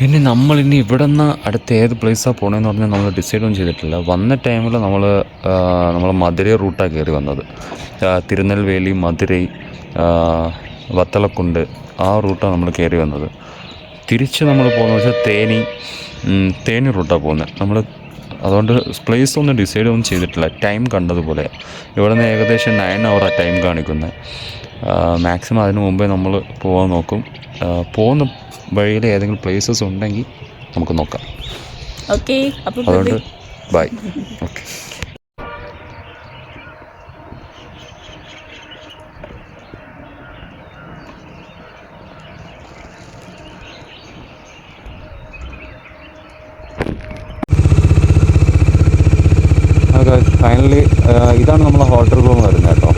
ഇനി നമ്മളിനി ഇവിടെ നിന്ന് അടുത്ത ഏത് പ്ലേസാണ് പോകണമെന്ന് പറഞ്ഞാൽ നമ്മൾ ഡിസൈഡ് ഒന്നും ചെയ്തിട്ടില്ല. വന്ന ടൈമിൽ നമ്മൾ മധുരൈ റൂട്ടാണ് കയറി വന്നത്. തിരുനെൽവേലി, മധുരൈ, വത്തലക്കുണ്ട്, ആ റൂട്ടാണ് നമ്മൾ കയറി വന്നത്. തിരിച്ച് നമ്മൾ പോകുന്നത് വെച്ചാൽ തേനി റൂട്ടാണ് പോകുന്നത് നമ്മൾ. അതുകൊണ്ട് പ്ലേസ് ഒന്നും ഡിസൈഡ് ഒന്നും ചെയ്തിട്ടില്ല. ടൈം കണ്ടതുപോലെ ഇവിടെ നിന്ന് ഏകദേശം 9 ഹവറാണ് ടൈം കാണിക്കുന്നത്. മാക്സിമം അതിന് മുമ്പേ നമ്മൾ പോകാൻ നോക്കും. പോകുന്ന വഴിയിൽ ഏതെങ്കിലും പ്ലേസസ് ഉണ്ടെങ്കിൽ നമുക്ക് നോക്കാം. ഓക്കെ, അതുകൊണ്ട് ബൈ. ഓക്കെ. ഫൈനലി ഇതാണ് നമ്മളെ ഹോട്ടൽ റൂം വരുന്നത് കേട്ടോ.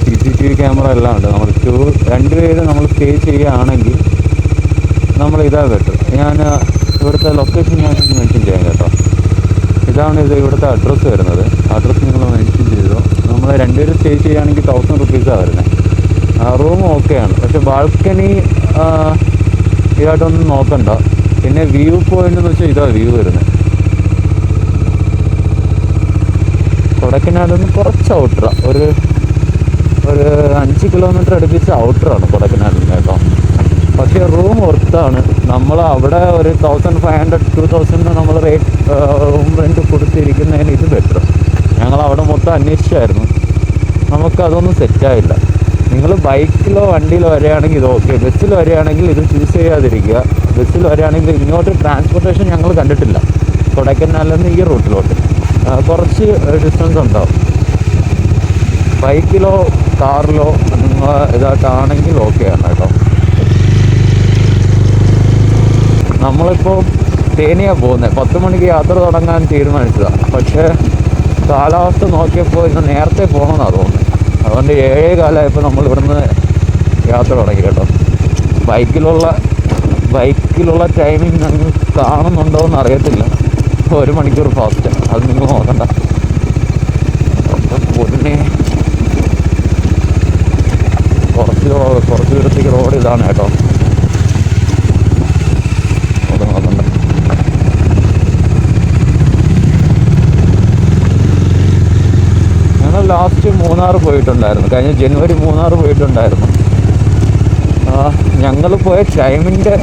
CCTV ക്യാമറ എല്ലാം ഉണ്ട്. നമ്മൾ 2 പേര് നമ്മൾ സ്റ്റേ ചെയ്യുകയാണെങ്കിൽ നമ്മൾ ഇതാ ബെറ്റർ. ഞാൻ ഇവിടുത്തെ ലൊക്കേഷൻ ഞാൻ മെൻഷൻ ചെയ്യാം കേട്ടോ. ഇതാണ് ഇവിടുത്തെ അഡ്രസ്സ് വരുന്നത്. അഡ്രസ്സ് നിങ്ങൾ മെൻഷൻ ചെയ്തോ. നമ്മൾ 2 പേര് സ്റ്റേ ചെയ്യുകയാണെങ്കിൽ 1000 റുപ്പീസാണ് വരുന്നത്. റൂം ഓക്കെയാണ്, പക്ഷെ ബാൽക്കണി ഇതായിട്ടൊന്നും നോക്കണ്ട. പിന്നെ വ്യൂ പോയിന്റ് എന്ന് വെച്ചാൽ ഇതാ വ്യൂ വരുന്നത്. കൊടൈക്കനാലിൽ നിന്ന് കുറച്ച് ഔട്ടറാണ്, ഒരു 5 കിലോമീറ്റർ അടുപ്പിച്ച് ഔട്ടറാണ് കൊടൈക്കനാലിൽ നിന്ന് കേട്ടോ. പക്ഷേ റൂം വർത്താണ്. നമ്മൾ അവിടെ ഒരു 1500 2000 നമ്മൾ റൂം റെൻറ്റ് കൊടുത്തിരിക്കുന്നതിന് ഇത് ബെറ്റർ. ഞങ്ങൾ അവിടെ മൊത്തം അന്വേഷിച്ചായിരുന്നു, നമുക്കതൊന്നും സെറ്റായില്ല. നിങ്ങൾ ബൈക്കിലോ വണ്ടിയിലോ വരികയാണെങ്കിൽ ഇത് ഓക്കെ. ബസ്സിൽ വരികയാണെങ്കിൽ ഇത് ചൂസ് ചെയ്യാതിരിക്കുക. ബസ്സിൽ വരികയാണെങ്കിൽ ഇങ്ങോട്ട് ട്രാൻസ്പോർട്ടേഷൻ ഞങ്ങൾ കണ്ടിട്ടില്ല. കൊടൈക്കനാലിൽ നിന്ന് ഈ റൂട്ടിലോട്ട് കുറച്ച് ഡിസ്റ്റൻസ് ഉണ്ടാവും. ബൈക്കിലോ കാറിലോ നിങ്ങൾ ഇതായിട്ടാണെങ്കിൽ ഓക്കെയാണ് കേട്ടോ. നമ്മളിപ്പോൾ തേനിയാണ് പോകുന്നത്. 10 മണിക്ക് യാത്ര തുടങ്ങാൻ തീരുമാനിച്ചതാണ്. പക്ഷേ കാലാവസ്ഥ നോക്കിയപ്പോൾ ഇന്ന് നേരത്തെ പോകണമെന്നാണ് തോന്നുന്നത്. അതുകൊണ്ട് 7:15 നമ്മൾ ഇവിടുന്ന് യാത്ര തുടങ്ങി കേട്ടോ. ബൈക്കിലുള്ള ടൈമിങ് നിങ്ങൾ കാണുന്നുണ്ടോ എന്ന് അറിയത്തില്ല. 1 മണിക്കൂർ ഫാസ്റ്റ്, അത് നിങ്ങൾ നോക്കണ്ട. പൊന്നെ കുറച്ച് ദൂരത്തേക്ക് റോഡ് ഇതാണ് കേട്ടോ. അത് നോക്കണ്ട. ഞങ്ങൾ ലാസ്റ്റ് മൂന്നാർ പോയിട്ടുണ്ടായിരുന്നു. കഴിഞ്ഞ ജനുവരി മൂന്നാർ പോയിട്ടുണ്ടായിരുന്നു. ഞങ്ങൾ പോയ ടൈമിൻ്റെ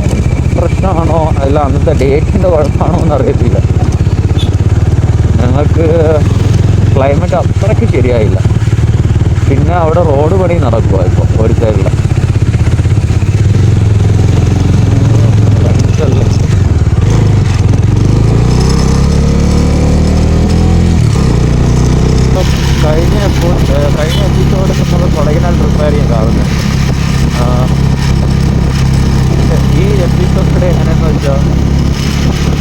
പ്രശ്നമാണോ അല്ല അന്നത്തെ ഡേറ്റിൻ്റെ കുഴപ്പമാണോ എന്നറിയത്തില്ല. ഞങ്ങൾക്ക് ക്ലൈമറ്റ് അത്രയ്ക്ക് ശരിയായില്ല. പിന്നെ അവിടെ റോഡ് പണി നടക്കുക ഇപ്പോൾ ഒരു സൈഡിൽ. കഴിഞ്ഞ എപ്പിസോഡ് നമ്മൾ കൊടൈക്കനാൽ പ്രിപ്പയർ ചെയ്യാൻ കാണുന്നത്. ഈ എപ്പിസോഡിടെ എങ്ങനെയെന്ന് വെച്ചാൽ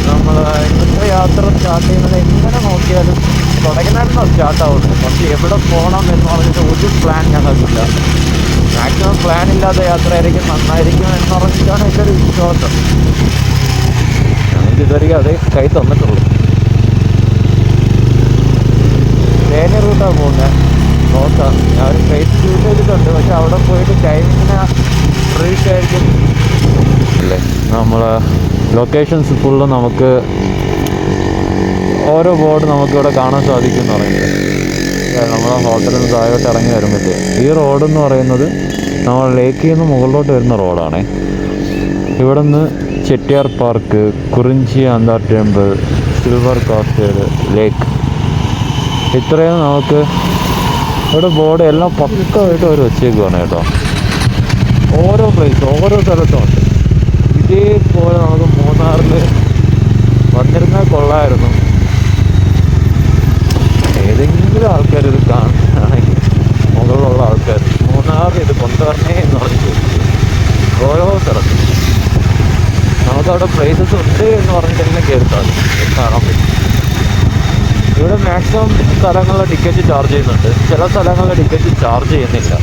നമ്മൾ ഇന്നത്തെ യാത്ര സ്റ്റാർട്ട് ചെയ്യുന്നത് എങ്ങനെ നോക്കിയാലും കൊടൈക്കനാലിൽ സ്റ്റാർട്ടാവുന്നത്. പക്ഷേ എവിടെ പോകണം എന്ന് പറഞ്ഞിട്ട് ഒരു പ്ലാൻ ഞങ്ങൾക്കില്ല. മാക്സിമം പ്ലാൻ ഇല്ലാത്ത യാത്രയായിരിക്കും നന്നായിരിക്കും എന്ന് പറഞ്ഞിട്ടാണ് എൻ്റെ ഒരു വിശ്വാസം. ഞങ്ങൾക്ക് ഇതുവരെ അതേ കൈ തന്നിട്ടുള്ളൂ. തേനി റൂട്ടാണ് പോകുന്നത്. നോക്കാം, ഞാൻ ഒരു പ്ലേസ് ചൂസ് ചെയ്തിട്ടുണ്ട്. പക്ഷെ അവിടെ പോയിട്ട് ടൈമിങ്ങിന് റീച്ച് ആയിരിക്കും അല്ലേ. നമ്മൾ ലൊക്കേഷൻസ് ഫുള്ള് നമുക്ക് ഓരോ ബോർഡ് നമുക്കിവിടെ കാണാൻ സാധിക്കും എന്ന് പറയുന്നത്. നമ്മളെ ഹോട്ടലിൽ നിന്ന് താഴോട്ട് ഇറങ്ങി വരുമ്പോഴത്തേ ഈ റോഡെന്ന് പറയുന്നത് നമ്മൾ ലേക്കിൽ നിന്ന് മുകളിലോട്ട് വരുന്ന റോഡാണേ. ഇവിടെ നിന്ന് ചെട്ടിയാർ പാർക്ക്, കുറിഞ്ചി ആന്താ ടെമ്പിൾ, സിൽവർ കാസ്റ്റേഡ് ലേക്ക്, ഇത്രയും നമുക്ക് ഇവിടെ ബോർഡ് എല്ലാം പക്കമായിട്ട് അവർ വെച്ചേക്കുവാണ് കേട്ടോ. ഓരോ പ്ലേസ് ഓരോ സ്ഥലത്തുമുണ്ട്. ഇതേപോലെ നമുക്ക് മൂന്നാറിൽ വന്നിരുന്നാൽ കൊള്ളായിരുന്നു. ഏതെങ്കിലും ആൾക്കാർ ഇത് കാണുകയാണെങ്കിൽ മുകളിലുള്ള ആൾക്കാർ മൂന്നാറിൽ ഇത് കൊണ്ടുവരണേ എന്ന് പറഞ്ഞിട്ട് ഓരോ സ്ഥലത്തും നമുക്കവിടെ പ്ലേസസ് ഉണ്ട് എന്ന് പറഞ്ഞിട്ടെല്ലാം കേൾക്കാം, കാണാൻ പറ്റും. ഇവിടെ മാക്സിമം സ്ഥലങ്ങളിലെ ടിക്കറ്റ് ചാർജ് ചെയ്യുന്നുണ്ട്. ചില സ്ഥലങ്ങളിലെ ടിക്കറ്റ് ചാർജ് ചെയ്യുന്നില്ല.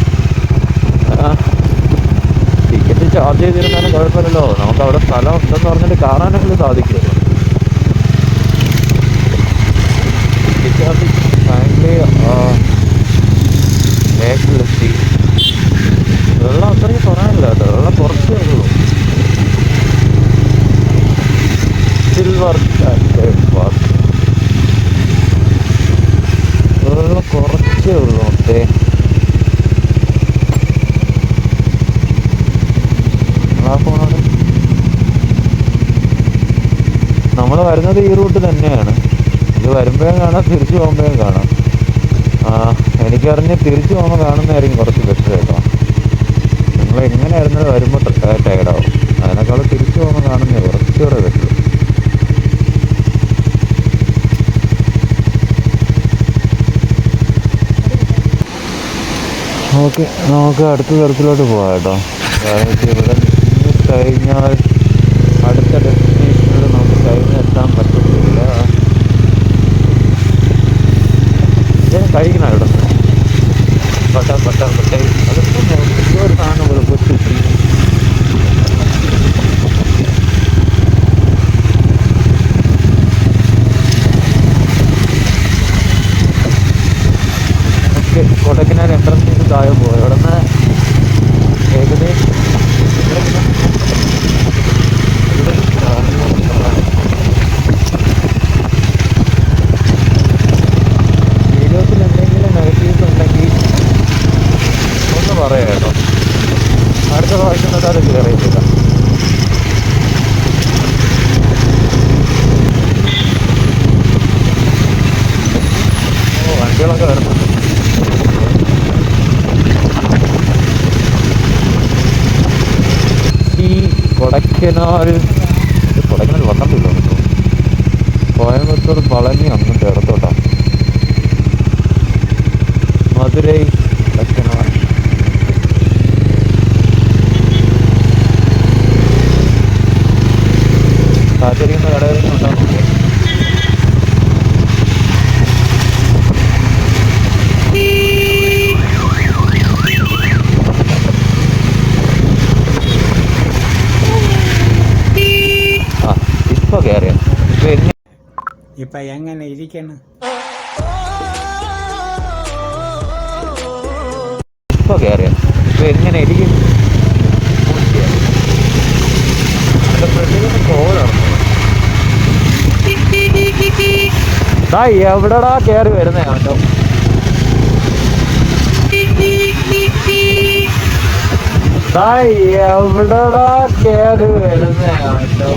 ടിക്കറ്റ് ചാർജ് ചെയ്തിരുന്നാലും കുഴപ്പമില്ലല്ലോ, നമുക്ക് അവിടെ സ്ഥലം ഉണ്ടെന്ന് പറഞ്ഞിട്ട് കാണാനെങ്കിലും സാധിക്കുമല്ലോ. ടിക്കറ്റ് ചാർജ് ഫൈനലി ലേക്കിലെത്തി. വെള്ളം അത്രയ്ക്ക് കുറയാനില്ല കേട്ടോ, വെള്ളം കുറച്ചേ ഉള്ളൂ. പെൻസിൽ വർക്ക് കുറച്ചേ ഉള്ളൂ. ഓക്കെ, നമ്മൾ വരുന്നത് ഈ റൂട്ട് തന്നെയാണ്. ഇത് വരുമ്പോഴും കാണാം, തിരിച്ചു പോകുമ്പോഴും കാണാം. എനിക്കറിഞ്ഞ് തിരിച്ചു പോകുമ്പോൾ കാണുന്നതായിരിക്കും കുറച്ച് ബെറ്റർ കേട്ടോ. നിങ്ങൾ എങ്ങനെയായിരുന്നത് വരുമ്പോൾ ടയർഡാവും. അതിനേക്കാൾ തിരിച്ചു പോകുമ്പോൾ കാണുന്നത് കുറച്ചുകൂടെ ബെറ്റർ. ഓക്കെ, നമുക്ക് അടുത്ത തരത്തിലോട്ട് പോകാം കേട്ടോ. കാരണം ഇവിടെ നിന്ന് കഴിഞ്ഞാൽ അടുത്ത ഡെസ്റ്റിനേഷനിൽ നമുക്ക് കഴിഞ്ഞെത്താൻ പറ്റത്തില്ല. ഞാൻ കഴിക്കണ കേട്ടോ പട്ടായി അതൊക്കെ ഒരു സാധനം പോലെ പൊട്ടി. ഓക്കെ, കൊടൈക്കനാൽ എൻട്രൻസിന് താഴെ പോയി. ഇവിടെ നിന്ന് ഏകദേശം വീഡിയോസിൽ എന്തെങ്കിലും നെഗറ്റീവ്സ് ഉണ്ടെങ്കിൽ ഒന്ന് പറയാം കേട്ടോ. അടുത്ത പ്രാവശ്യം അത് ക്ലിയർ ചെയ്തില്ല. വണ്ടികളൊക്കെ വരുന്നുണ്ട്. ഈ കൊടൈക്കനാൽ വന്നിട്ടില്ല കേട്ടോ. കോയമ്പത്തൂർ, പളനി അങ്ങോട്ട് ഇടത്തോട്ടാ. മധുരൈ, കൊടൈക്കനാൽ. കാത്തിരിക്കുന്ന കടയിൽ ഉണ്ടാകും. ഇപ്പൊ കയറിയ ഇപ്പൊ എങ്ങനെ ഇരിക്കണം? ഇപ്പൊ കയറിയ ഇപ്പൊ എങ്ങനെ ഇരിക്കും? എവിടെടാ കയറി വരുന്നേ കേട്ടോ. എവിടെടാ കയറി വരുന്നേ കേട്ടോ.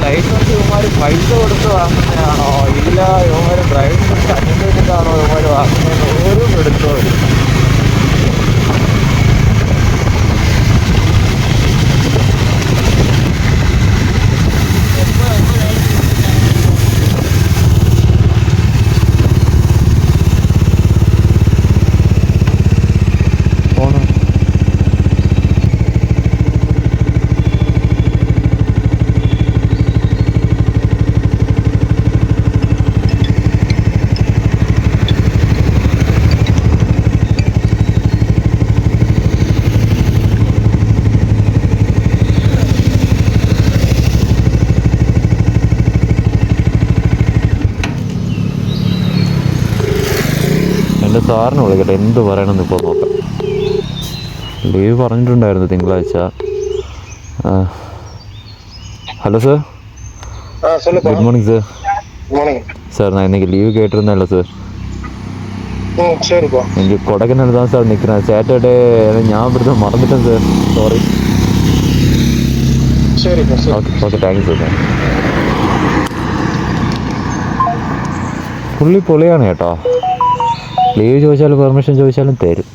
ലൈസൻസ് ഇവന്മാർ പൈസ കൊടുത്ത് വാങ്ങുന്നതാണോ ഇല്ല ഇവന്മാർ ഡ്രൈവിംഗ് ടെസ്റ്റ് അറ്റൻഡ് ചെയ്തിട്ടാണോ ഇവന്മാർ വാങ്ങുന്നത്? ഒരു എടുത്തോരും. എൻ്റെ സാറിന് വിളിക്കട്ടെ, എന്ത് പറയണമെന്ന് ഇപ്പോൾ നോക്കാം. ലീവ് പറഞ്ഞിട്ടുണ്ടായിരുന്നു തിങ്കളാഴ്ച. Hello sir. Good morning sir. Sir ഞാൻ എനിക്ക് ലീവ് കേട്ടിരുന്നല്ലോ സാർ. എനിക്ക് കൊടൈക്കനാലാണ് സാർ നിൽക്കുന്നത്. സാറ്റർഡേ ഞാൻ ഇവിടുത്തെ മറന്നിട്ടാണ് sir. Sorry. Okay thank you sir. പുള്ളി പൊളിയാണ് കേട്ടോ. ലീവ് ചോദിച്ചാലും പെർമിഷൻ ചോദിച്ചാലും തരും.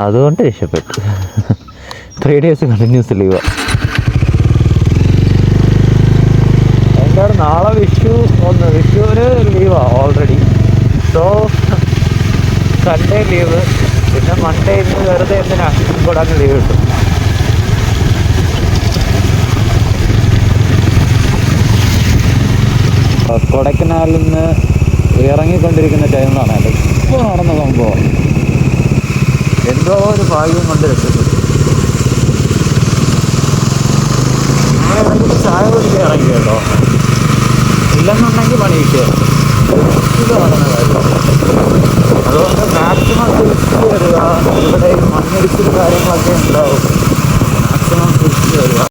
അതുകൊണ്ട് രക്ഷപ്പെട്ടു. 3 days കണ്ടിന്യൂസ് ലീവാണ്. എൻ്റെ നാളെ വിഷുവിന് ലീവാണ് ഓൾറെഡി. സോ സൺഡേ ലീവ്, പിന്നെ മൺഡേ ഇന്ന് വെറുതെ എന്തിനാ കൂടെ അങ്ങ് ലീവ് കിട്ടും. കൊടൈക്കനാലിൽ നിന്ന് ഇറങ്ങിക്കൊണ്ടിരിക്കുന്ന ടൈമിലാണ് അത് ഇപ്പോൾ നടന്ന സംഭവം. എന്തോ ഒരു ഭാഗ്യം കൊണ്ട് രക്ഷപ്പെട്ടു. ചായ കുടിക്കാൻ ഇറങ്ങി കേട്ടോ. ഇല്ലെന്നുണ്ടെങ്കിൽ പണി കിട്ടുക. ഇത് നടന്ന കാര്യം. അതുകൊണ്ട് മാക്സിമം തിരിച്ചു വരിക. ഇവിടെ കാര്യങ്ങളൊക്കെ ഉണ്ടാവും.